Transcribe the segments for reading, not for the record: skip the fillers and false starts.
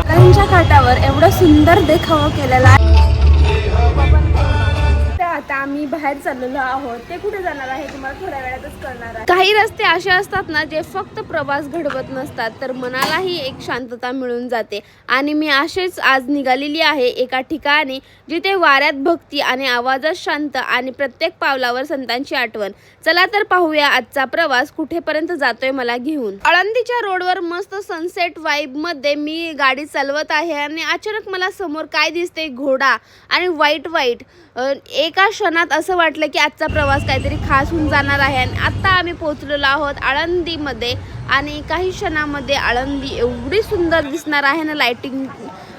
त्यांच्या काठावर एवढं सुंदर देखावा केलेला आहे। आता आम्ही बाहेर चाललेलो आहोत, ते कुठे जाणार आहे तुम्हाला थोड्या वेळातच कळणार आहे। काही रस्ते असे असतात ना जे फक्त प्रवास घडवत नसतात तर मनालाही एक शांतता मिळून जाते। आणि मी असेच आज निघालेली आहे एका ठिकाणी जिथे वाऱ्यात भक्ती आणि आवाजात शांत आणि प्रत्येक पावलावर संतांची आठवण। चला तर पाहूया आजचा प्रवास कुठेपर्यंत जातोय मला घेऊन। आळंदीच्या रोडवर मस्त सनसेट वाईब मध्ये मी गाडी चालवत आहे आणि अचानक मला समोर काय दिसते, घोडा आणि व्हाईट एका क्षणात असं वाटलं की आजचा प्रवास काहीतरी खास होऊन जाणार आहे। आणि आता आम्ही पोहोचलेलो आहोत आळंदीमध्ये आणि काही क्षणामध्ये आळंदी एवढी सुंदर दिसणार आहे ना लाइटिंग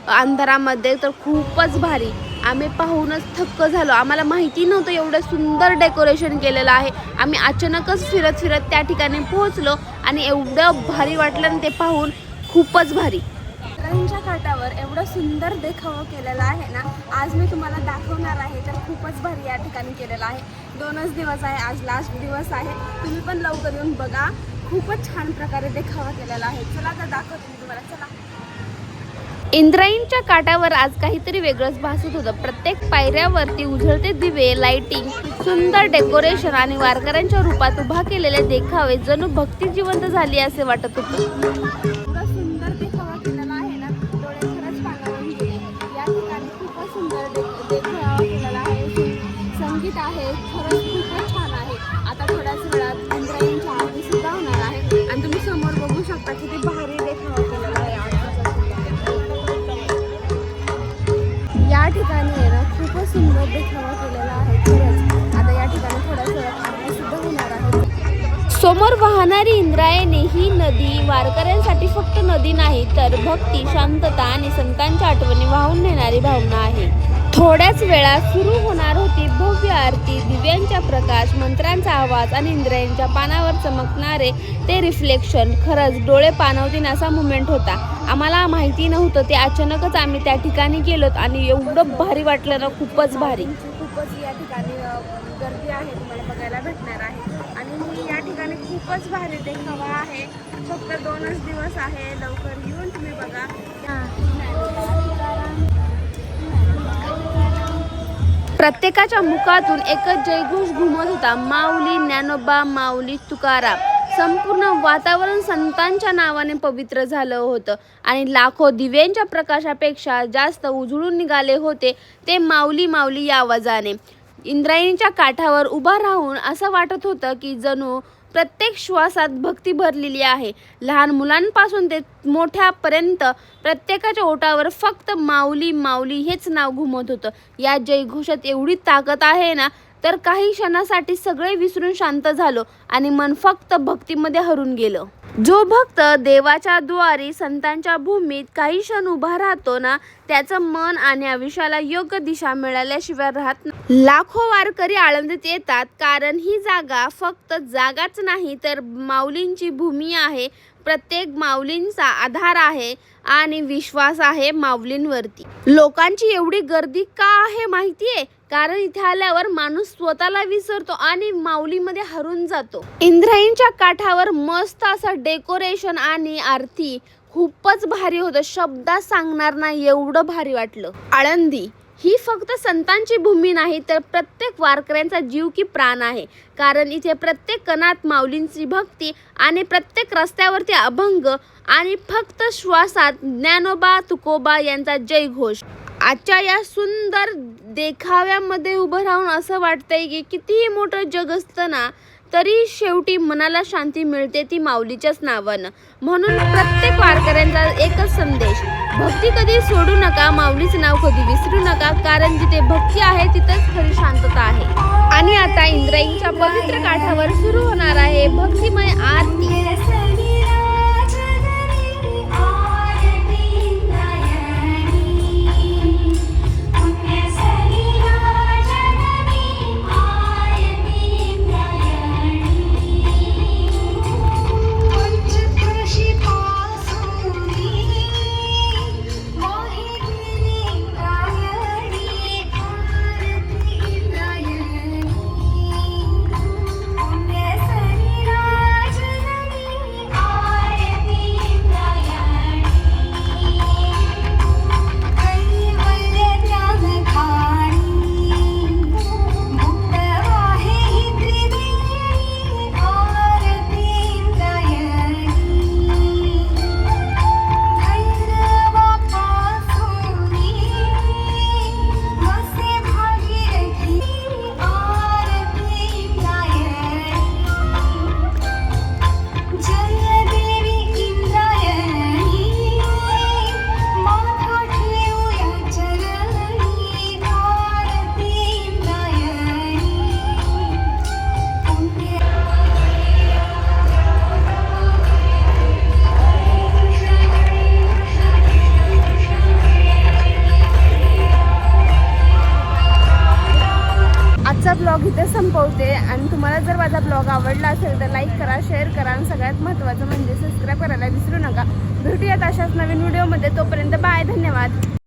अंधारामध्ये, तर खूपच भारी। आम्ही पाहूनच थक्क झालो, आम्हाला माहिती नव्हतं एवढं सुंदर डेकोरेशन केलेलं आहे। आम्ही अचानकच फिरत त्या ठिकाणी पोहोचलो आणि एवढं भारी वाटलं ना ते पाहून, खूपच भारी। नदीच्या काठावर एवढं सुंदर देखावा केलेला आहे ना, आज मी तुम्हाला दाखवणार आहे। तर खूपच भारी या ठिकाणी केलेला आहे। 2च दिवस आहे, आज लास्ट दिवस आहे। तुम्ही पण लवकर येऊन बघा, खूपच छान प्रकारे देखावा केलेला आहे। चला तर दाखवते मी तुम्हाला, चला। इंद्रायणीच्या काठावर आज काहीतरी वेगळंच भासत होतं। प्रत्येक पायऱ्यावरती उजळते दिवे, लाइटिंग, सुंदर डेकोरेशन आणि वारकऱ्यांच्या रूपात उभा केलेले देखावे जणू भक्ती जिवंत झाली असे वाटत होतं। संगीत आहे, खरंच खूपच छान आहे। आता थोड्याच वेळात इंद्रायणीची आरती सुद्धा होणार आहे आणि तुम्ही समोर बघू शकता किती भारी देखावा केलेला आहे या ठिकाणी आहे ना, खूपच सुंदर देखावा केलेला आहे खरंच। आता या ठिकाणी थोड्याच वेळात आरती सुद्धा होणार आहे। समोर वाहणारी इंद्रायणी ही नदी वारकऱ्यांसाठी फक्त नदी नाही तर भक्ती, शांतता आणि संतांच्या आठवणी वाहून नेणारी भावना आहे। थोड्याच वेळात सुरू होणार होती भव्य आरती। दिव्यांचा प्रकाश, मंत्रांचा आवाज आणि इंद्रायणीच्या पानावर चमकणारे ते रिफ्लेक्शन खरंच डोळे पाणवतील असा मुमेंट होता। आम्हाला माहिती नव्हतं ते, अचानकच आम्ही त्या ठिकाणी गेलोत आणि एवढं भारी वाटलं ना, खूपच भारी। खूपच या ठिकाणी गर्दी आहे, तुम्हाला बघायला भेटणार आहे। आणि मी या ठिकाणी खूपच भारी देखावा आहे। फक्त 2च दिवस आहे, लवकर येऊन तुम्ही बघा। प्रत्येकाच्या मुखातून एकच जयघोष घुमत होता, माऊली ज्ञानोबा, माऊली तुकाराम। संपूर्ण वातावरण संतांच्या नावाने पवित्र झालं होतं आणि लाखो दिव्यांच्या प्रकाशापेक्षा जास्त उजळून निघाले होते ते माऊली माऊली या आवाजाने। इंद्रायणीच्या काठावर उभा राहून असं वाटत होतं की जणू प्रत्येक श्वासात भक्ती भरलेली आहे। लहान मुलांपासून ते मोठ्यापर्यंत प्रत्येकाच्या ओठावर फक्त माऊली माऊली हेच नाव घुमत होतं। या जयघोषात एवढी ताकद आहे ना, तर काही क्षणासाठी सगळे विसरून शांत झालो आणि मन फक्त भक्तीमध्ये हरून गेलं। जो भक्त देवाच्या द्वारी संतांच्या भूमीत काही क्षण उभा राहतो ना, त्याचं मन आणि आयुष्याला योग्य दिशा मिळाल्याशिवाय राहत नाही। लाखो वारकरी आळंदीत येतात कारण ही जागा फक्त जागाच नाही तर माऊलींची भूमी आहे। प्रत्येक माऊलींचा आधार आहे आणि विश्वास आहे माऊलींवरती। लोकांची एवढी गर्दी का आहे माहितीये? कारण इथे आल्यावर माणूस स्वतःला विसरतो आणि माऊलीमध्ये हरून जातो। इंद्रायणीच्या काठावर मस्त असं डेकोरेशन आणि आरती खूपच भारी होतं, शब्दात सांगणार नाही एवढं भारी वाटलं। आळंदी ही फक्त संतांची भूमी नाही तर प्रत्येक वारकऱ्यांचा जीव की प्राण आहे। कारण इथे प्रत्येक कणात माऊलींची भक्ती आणि प्रत्येक रस्त्यावरती अभंग आणि फक्त श्वासात ज्ञानोबा तुकोबा यांचा जयघोष। आजच्या या सुंदर देखाव्यामध्ये उभं राहून असं वाटतंय की कितीही मोठं जग असतं ना, तरी शेवटी मनाला शांती मिळते ती माऊलीच्याच नावानं। म्हणून प्रत्येक वारकऱ्यांचा एकच संदेश, भक्ती कधी सोडू नका, माऊलीचं नाव कधी विसरू नका। कारण जिथे भक्ती आहे तिथेच खरी शांतता आहे। आणि आता इंद्रायणीच्या पवित्र काठावर सुरू होणार आहे भक्तिमय आरती। जर माझा ब्लॉग आवडला असेल तर लाईक करा, शेअर करा आणि सगळ्यात महत्त्वाचं म्हणजे सबस्क्राईब करायला विसरू नका. भेटूयात अशाच नवीन व्हिडिओमध्ये. तोपर्यंत बाय, धन्यवाद.